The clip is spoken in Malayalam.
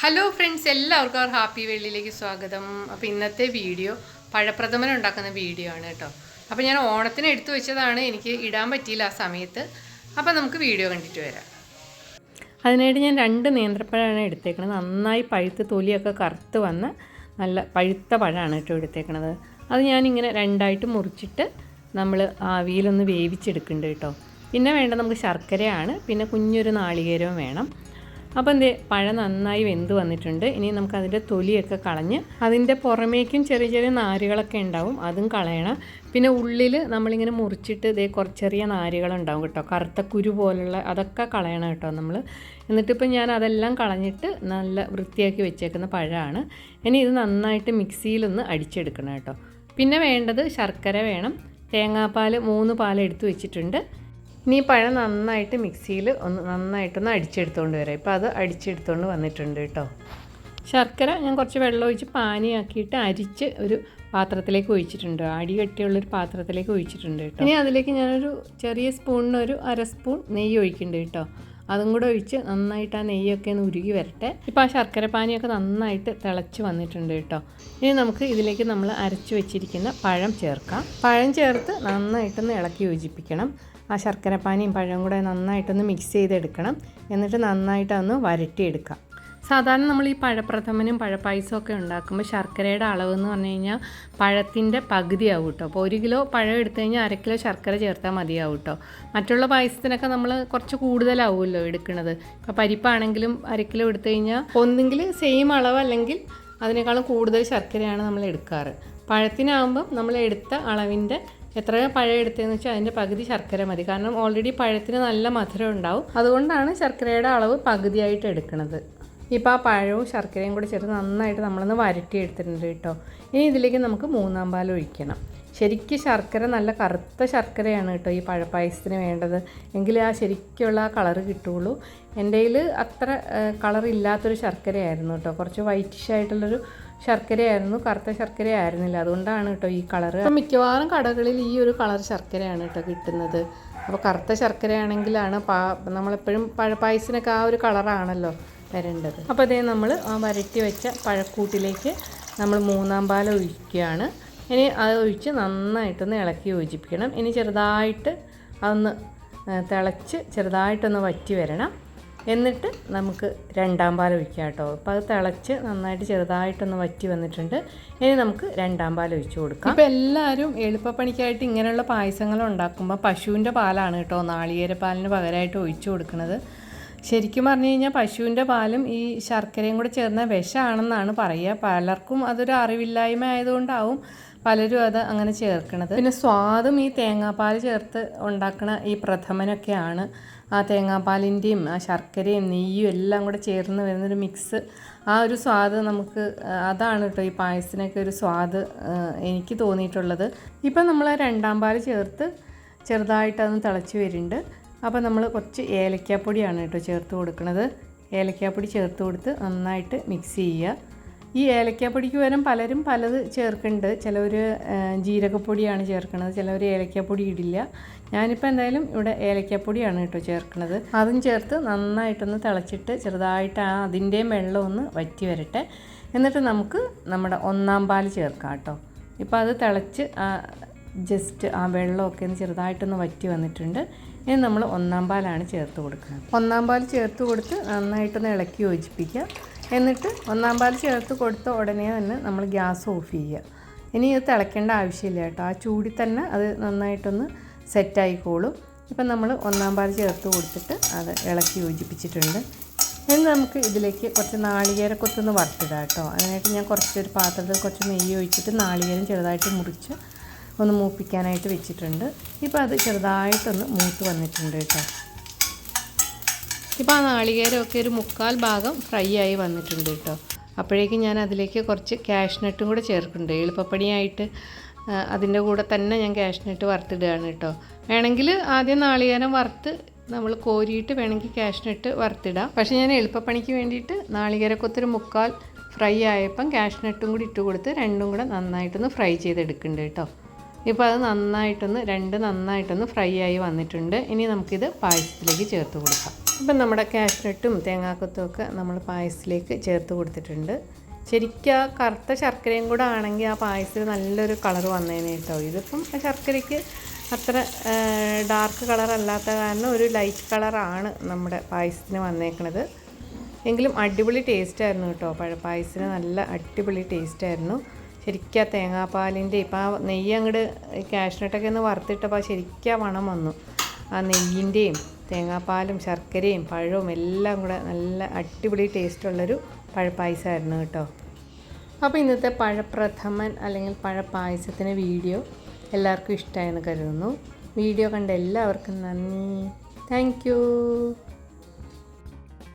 ഹലോ ഫ്രണ്ട്സ്, എല്ലാവർക്കും അവർ ഹാപ്പി വെള്ളിയിലേക്ക് സ്വാഗതം. അപ്പോൾ ഇന്നത്തെ വീഡിയോ പഴപ്രഥമൻ ഉണ്ടാക്കുന്ന വീഡിയോ ആണ് കേട്ടോ. അപ്പോൾ ഞാൻ ഓണത്തിന് എടുത്തു വെച്ചതാണ്, എനിക്ക് ഇടാൻ പറ്റിയില്ല ആ സമയത്ത്. അപ്പോൾ നമുക്ക് വീഡിയോ കണ്ടിട്ട് വരാം. അതിനായിട്ട് ഞാൻ 2 നേന്ത്രപ്പഴമാണ് എടുത്തേക്കണത്. നന്നായി പഴുത്ത് തൊലിയൊക്കെ കറുത്ത് വന്ന് നല്ല പഴുത്ത പഴമാണ് കേട്ടോ എടുത്തേക്കണത്. അത് ഞാനിങ്ങനെ 2ആയിട്ട് മുറിച്ചിട്ട് നമ്മൾ ആവിയിലൊന്ന് വേവിച്ചെടുക്കുന്നുണ്ട് കേട്ടോ. പിന്നെ വേണ്ട നമുക്ക് ശർക്കരയാണ്, പിന്നെ കുഞ്ഞൊരു നാളികേരവും വേണം. അപ്പോൾ എന്തേ പഴം നന്നായി വെന്ത് വന്നിട്ടുണ്ട്. ഇനി നമുക്ക് അതിൻ്റെ തൊലിയൊക്കെ കളഞ്ഞ് അതിൻ്റെ പുറമേക്കും ചെറിയ ചെറിയ നാരുകളൊക്കെ ഉണ്ടാവും, അതും കളയണം. പിന്നെ ഉള്ളിൽ നമ്മളിങ്ങനെ മുറിച്ചിട്ട് ഇതേ ചെറിയ നാരുകളുണ്ടാവും കേട്ടോ, കറുത്ത കുരു പോലുള്ള, അതൊക്കെ കളയണം കേട്ടോ നമ്മൾ. എന്നിട്ടിപ്പോൾ ഞാൻ അതെല്ലാം കളഞ്ഞിട്ട് നല്ല വൃത്തിയാക്കി വെച്ചേക്കുന്ന പഴമാണ്. ഇനി ഇത് നന്നായിട്ട് മിക്സിയിലൊന്ന് അടിച്ചെടുക്കണം കേട്ടോ. പിന്നെ വേണ്ടത് ശർക്കര വേണം. തേങ്ങാപ്പാൽ 3 പാൽ എടുത്ത് വെച്ചിട്ടുണ്ട്. ഇനി പഴം നന്നായിട്ട് മിക്സിയിൽ നന്നായിട്ടൊന്ന് അടിച്ചെടുത്തുകൊണ്ട് വരാം. ഇപ്പോൾ അത് അടിച്ചെടുത്തുകൊണ്ട് വന്നിട്ടുണ്ട് കേട്ടോ. ശർക്കര ഞാൻ കുറച്ച് വെള്ളം ഒഴിച്ച് പാനിയാക്കിയിട്ട് അരിച്ച് ഒരു പാത്രത്തിലേക്ക് ഒഴിച്ചിട്ടുണ്ട്. അടി കട്ടിയുള്ളൊരു പാത്രത്തിലേക്ക് ഒഴിച്ചിട്ടുണ്ട് കേട്ടോ. ഇനി അതിലേക്ക് ഞാനൊരു ചെറിയ സ്പൂണിന് ഒരു 1/2 സ്പൂൺ നെയ്യ് ഒഴിക്കുന്നുണ്ട് കേട്ടോ. അതും കൂടെ ഒഴിച്ച് നന്നായിട്ട് ആ നെയ്യൊക്കെ ഒന്ന് ഉരുകി വരട്ടെ. ഇപ്പോൾ ആ ശർക്കര പാനിയൊക്കെ നന്നായിട്ട് തിളച്ച് വന്നിട്ടുണ്ട് കേട്ടോ. ഇനി നമുക്ക് ഇതിലേക്ക് നമ്മൾ അരച്ച് വെച്ചിരിക്കുന്ന പഴം ചേർക്കാം. പഴം ചേർത്ത് നന്നായിട്ടൊന്ന് ഇളക്കി യോജിപ്പിക്കണം. ആ ശർക്കരപ്പാനിയും പഴവും കൂടെ നന്നായിട്ടൊന്ന് മിക്സ് ചെയ്തെടുക്കണം. എന്നിട്ട് നന്നായിട്ടൊന്ന് വരട്ടിയെടുക്കാം. സാധാരണ നമ്മൾ ഈ പഴപ്രഥമനും പഴപ്പായസവും ഒക്കെ ഉണ്ടാക്കുമ്പോൾ ശർക്കരയുടെ അളവ് എന്ന് പറഞ്ഞു കഴിഞ്ഞാൽ പഴത്തിൻ്റെ പകുതിയാവും കേട്ടോ. അപ്പോൾ 1 കിലോ പഴം എടുത്തു കഴിഞ്ഞാൽ 1/2 കിലോ ശർക്കര ചേർത്താൽ മതിയാവും കേട്ടോ. മറ്റുള്ള പായസത്തിനൊക്കെ നമ്മൾ കുറച്ച് കൂടുതലാവുമല്ലോ എടുക്കുന്നത്. ഇപ്പോൾ പരിപ്പാണെങ്കിലും 1/2 കിലോ എടുത്തു കഴിഞ്ഞാൽ ഒന്നെങ്കിൽ സെയിം അളവ് അല്ലെങ്കിൽ അതിനേക്കാളും കൂടുതൽ ശർക്കരയാണ് നമ്മൾ എടുക്കാറ്. പഴത്തിനാകുമ്പം നമ്മൾ എടുത്ത അളവിൻ്റെ എത്രയോ പഴം എടുത്തതെന്ന് വെച്ചാൽ അതിൻ്റെ പകുതി ശർക്കര മതി. കാരണം ഓൾറെഡി പഴത്തിന് നല്ല മധുരം ഉണ്ടാവും, അതുകൊണ്ടാണ് ശർക്കരയുടെ അളവ് പകുതിയായിട്ട് എടുക്കുന്നത്. ഇപ്പോൾ ആ പഴവും ശർക്കരയും കൂടി ചേർത്ത് നന്നായിട്ട് നമ്മളൊന്ന് വരട്ടി എടുത്തിട്ടുണ്ട് കേട്ടോ. ഇനി ഇതിലേക്ക് നമുക്ക് 3-ാം പാൽ ഒഴിക്കണം. ശരിക്കും ശർക്കര നല്ല കറുത്ത ശർക്കരയാണ് കേട്ടോ ഈ പഴപ്പായസത്തിന് വേണ്ടത്, എങ്കിൽ ആ ശരിക്കുള്ള ആ കളറ് കിട്ടുകയുള്ളൂ. എൻ്റെ കയ്യിൽ അത്ര കളറില്ലാത്തൊരു ശർക്കരയായിരുന്നു കേട്ടോ, കുറച്ച് വൈറ്റിഷ് ആയിട്ടുള്ളൊരു ശർക്കരയായിരുന്നു, കറുത്ത ശർക്കര ആയിരുന്നില്ല. അതുകൊണ്ടാണ് കേട്ടോ ഈ കളറ്. അപ്പം മിക്കവാറും കടകളിൽ ഈ ഒരു കളർ ശർക്കരയാണ് കേട്ടോ കിട്ടുന്നത്. അപ്പോൾ കറുത്ത ശർക്കരയാണെങ്കിലാണ് നമ്മളെപ്പോഴും പഴപ്പായസത്തിനൊക്കെ ആ ഒരു കളറാണല്ലോ വരേണ്ടത്. അപ്പോൾ അതേ നമ്മൾ ആ വരട്ടി വെച്ച പഴക്കൂട്ടിലേക്ക് നമ്മൾ 3-ാം പാൽ ഒഴിക്കുകയാണ്. ഇനി അത് ഒഴിച്ച് നന്നായിട്ടൊന്ന് ഇളക്കി യോജിപ്പിക്കണം. ഇനി ചെറുതായിട്ട് അതൊന്ന് തിളച്ച് ചെറുതായിട്ടൊന്ന് വറ്റി വരണം. എന്നിട്ട് നമുക്ക് 2-ാം പാൽ ഒഴിക്കാം കേട്ടോ. അപ്പോൾ അത് തിളച്ച് നന്നായിട്ട് ചെറുതായിട്ടൊന്ന് വറ്റി വന്നിട്ടുണ്ട്. ഇനി നമുക്ക് 2-ാം പാൽ ഒഴിച്ച് കൊടുക്കാം. ഇപ്പോൾ എല്ലാവരും എളുപ്പപ്പണിക്കായിട്ട് ഇങ്ങനെയുള്ള പായസങ്ങൾ ഉണ്ടാക്കുമ്പോൾ പശുവിൻ്റെ പാലാണ് കേട്ടോ നാളികേരപ്പാലിന് പകരമായിട്ട് ഒഴിച്ചു കൊടുക്കുന്നത്. ശരിക്കും പറഞ്ഞു കഴിഞ്ഞാൽ പശുവിൻ്റെ പാലും ഈ ശർക്കരയും കൂടെ ചേർന്ന വിഷമാണെന്നാണ് പറയുക. പലർക്കും അതൊരു അറിവില്ലായ്മ ആയതുകൊണ്ടാവും പലരും അത് അങ്ങനെ ചേർക്കണത്. പിന്നെ സ്വാദും ഈ തേങ്ങാപ്പാൽ ചേർത്ത് ഉണ്ടാക്കണ ഈ പ്രഥമനൊക്കെയാണ്. ആ തേങ്ങാപ്പാലിൻ്റെയും ആ ശർക്കരയും നെയ്യും എല്ലാം കൂടെ ചേർന്ന് വരുന്നൊരു മിക്സ്, ആ ഒരു സ്വാദ് നമുക്ക് അതാണ് കേട്ടോ ഈ പായസത്തിനൊക്കെ ഒരു സ്വാദ് എനിക്ക് തോന്നിയിട്ടുള്ളത്. ഇപ്പം നമ്മൾ 2-ാം പാൽ ചേർത്ത് ചെറുതായിട്ടതൊന്ന് തിളച്ച് വരുന്നുണ്ട്. അപ്പോൾ നമ്മൾ കുറച്ച് ഏലക്കാപ്പൊടിയാണ് കേട്ടോ ചേർത്ത് കൊടുക്കുന്നത്. ഏലക്കാപ്പൊടി ചേർത്ത് കൊടുത്ത് നന്നായിട്ട് മിക്സ് ചെയ്യുക. ഈ ഏലക്കാപ്പൊടിക്ക് പകരം പലരും പലത് ചേർക്കുന്നുണ്ട്. ചിലവർ ജീരകപ്പൊടിയാണ് ചേർക്കുന്നത്, ചിലവർ ഏലക്കാപ്പൊടി ഇടില്ല. ഞാനിപ്പോൾ എന്തായാലും ഇവിടെ ഏലക്കാപ്പൊടിയാണ് കേട്ടോ ചേർക്കുന്നത്. അതും ചേർത്ത് നന്നായിട്ടൊന്ന് തിളച്ചിട്ട് ചെറുതായിട്ട് അതിൻ്റെയും വെള്ളം ഒന്ന് വറ്റി വരട്ടെ. എന്നിട്ട് നമുക്ക് നമ്മുടെ 1-ാം പാൽ ചേർക്കാം കേട്ടോ. ഇപ്പോൾ അത് തിളച്ച് ജസ്റ്റ് ആ വെള്ളമൊക്കെ ഒന്ന് ചെറുതായിട്ടൊന്ന് വറ്റി വന്നിട്ടുണ്ട്. ഇനി നമ്മൾ 1-ാം പാലാണ് ചേർത്ത് കൊടുക്കുന്നത്. 1-ാം പാൽ ചേർത്ത് കൊടുത്ത് നന്നായിട്ടൊന്ന് ഇളക്കി യോജിപ്പിക്കുക. എന്നിട്ട് 1-ാം പാൽ ചേർത്ത് കൊടുത്ത ഉടനെ തന്നെ നമ്മൾ ഗ്യാസ് ഓഫ് ചെയ്യുക. ഇനി ഇത് തിളയ്ക്കേണ്ട ആവശ്യമില്ല കേട്ടോ, ആ ചൂടിൽ തന്നെ അത് നന്നായിട്ടൊന്ന് സെറ്റായിക്കോളും. ഇപ്പം നമ്മൾ 1-ാം പാൽ ചേർത്ത് കൊടുത്തിട്ട് അത് ഇളക്കി യോജിപ്പിച്ചിട്ടുണ്ട്. ഇനി നമുക്ക് ഇതിലേക്ക് കുറച്ച് നാളികേരക്കൊത്തൊന്ന് വറുത്തിടാം കേട്ടോ. അതിനായിട്ട് ഞാൻ കുറച്ചൊരു പാത്രത്തിൽ കുറച്ച് നെയ്യ് ഒഴിച്ചിട്ട് നാളികേരം ചെറുതായിട്ട് മുറിച്ച് ഒന്ന് മൂപ്പിക്കാനായിട്ട് വെച്ചിട്ടുണ്ട്. ഇപ്പോൾ അത് ചെറുതായിട്ടൊന്ന് മൂത്ത് വന്നിട്ടുണ്ട് കേട്ടോ. ഇപ്പോൾ ആ നാളികേരമൊക്കെ ഒരു 1/4 ഭാഗം ഫ്രൈ ആയി വന്നിട്ടുണ്ട് കേട്ടോ. അപ്പോഴേക്കും ഞാൻ അതിലേക്ക് കുറച്ച് കാഷ്നട്ടും കൂടെ ചേർക്കുന്നുണ്ട്. എളുപ്പപ്പണിയായിട്ട് അതിൻ്റെ കൂടെ തന്നെ ഞാൻ കാഷ്നട്ട് വറുത്തിടുകയാണ് കേട്ടോ. വേണമെങ്കിൽ ആദ്യം നാളികേരം വറുത്ത് നമ്മൾ കോരിയിട്ട് വേണമെങ്കിൽ കാഷ്നട്ട് വറുത്തിടാം. പക്ഷേ ഞാൻ എളുപ്പപ്പണിക്ക് വേണ്ടിയിട്ട് നാളികേരക്കൊത്തൊരു 1/4 ഫ്രൈ ആയപ്പം കാഷ്നട്ടും കൂടി ഇട്ട് കൊടുത്ത് രണ്ടും കൂടെ നന്നായിട്ടൊന്ന് ഫ്രൈ ചെയ്തെടുക്കുന്നുണ്ട് കേട്ടോ. ഇപ്പോൾ അത് നന്നായിട്ടൊന്ന് ഫ്രൈ ആയി വന്നിട്ടുണ്ട്. ഇനി നമുക്കിത് പായസത്തിലേക്ക് ചേർത്ത് കൊടുക്കാം. അപ്പം നമ്മുടെ കാഷ്നട്ടും തേങ്ങാക്കൊത്തും ഒക്കെ നമ്മൾ പായസത്തിലേക്ക് ചേർത്ത് കൊടുത്തിട്ടുണ്ട്. ശരിക്കും ആ കറുത്ത ശർക്കരയും കൂടെ ആണെങ്കിൽ ആ പായസത്തിന് നല്ലൊരു കളർ വന്നേനെ കേട്ടോ. ഇതിപ്പം ശർക്കരയ്ക്ക് അത്ര ഡാർക്ക് കളറല്ലാത്ത കാരണം ഒരു ലൈറ്റ് കളറാണ് നമ്മുടെ പായസത്തിന് വന്നേക്കണത്. എങ്കിലും അടിപൊളി ടേസ്റ്റായിരുന്നു കേട്ടോ. പഴപ്പായസത്തിന് നല്ല അടിപൊളി ടേസ്റ്റായിരുന്നു. ശരിക്കും ആ തേങ്ങാപ്പാലിൻ്റെ ഇപ്പം ആ നെയ്യ് അങ്ങോട്ട് കാഷ്നട്ടൊക്കെ ഒന്ന് വറുത്തിട്ടപ്പോൾ ശരിക്കും ആ മണം വന്നു. ആ നെയ്യിൻ്റെയും തേങ്ങാപ്പാലും ശർക്കരയും പഴവും എല്ലാം കൂടെ നല്ല അടിപൊളി ടേസ്റ്റുള്ളൊരു പഴപ്പായസമായിരുന്നു കേട്ടോ. അപ്പോൾ ഇന്നത്തെ പഴപ്രഥമൻ അല്ലെങ്കിൽ പഴപ്പായസത്തിൻ്റെ വീഡിയോ എല്ലാവർക്കും ഇഷ്ടമായെന്ന് കരുതുന്നു. വീഡിയോ കണ്ട എല്ലാവർക്കും നന്ദി. Thank you.